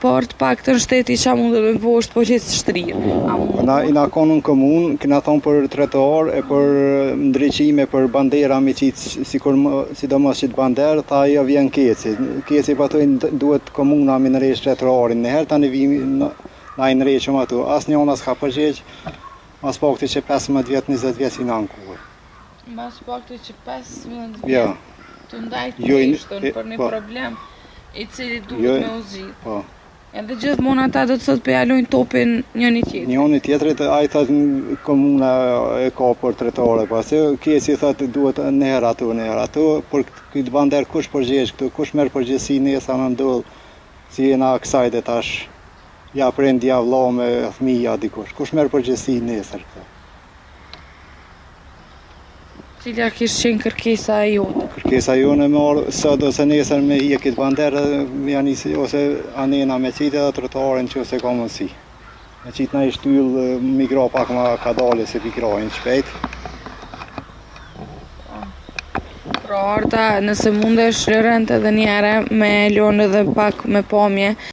por të paktën shteti qa mundet me po është po qëtë shtrirë. Na konë në komunë, këna thonë për trotuar e për ndryqime, për bandera me qitë, sidomos qitë banderë, tha jo vjen keci. Keci pa tojnë duhet komuna me nërejsh trotuarin. Nëherë ta në vimi na i nërejshëm atu. As njona s'ka përgjegjë, mas pakti që 15 vjetë, 20 vjetë si na në kuve. Mas pakti që 15 Ja. vjetë të ndajtë të për një problem i cili duhet me u zgjidhë. Po. Edhe gjithmonë ata do të thotë pe jalojnë topin njëri tjetrit. Njëri tjetrit, ai thotë komuna e ka për tretore, pasi keci thotë duhet në herë atu, por këtë bander kush përgjegjë këtu, kush merr përgjegjësi nesa në ndodh, si jena kësajde tash, ja prind ja vlla me fëmija dikush, kush merr përgjegjësi nesër këtu. Cila kishte qenë kërkesa e jote? Kërkesa jone me orë sot ose nesër me hije këtë banderë, ose anena me qitë edhe trotuarin që ose ka mundësi. Me qitë na i shtyllë, migra pak ma ka dalë se migrojnë shpejt. Pra Arta, nëse mundesh rënd edhe njëre me lënë edhe pak me pamje,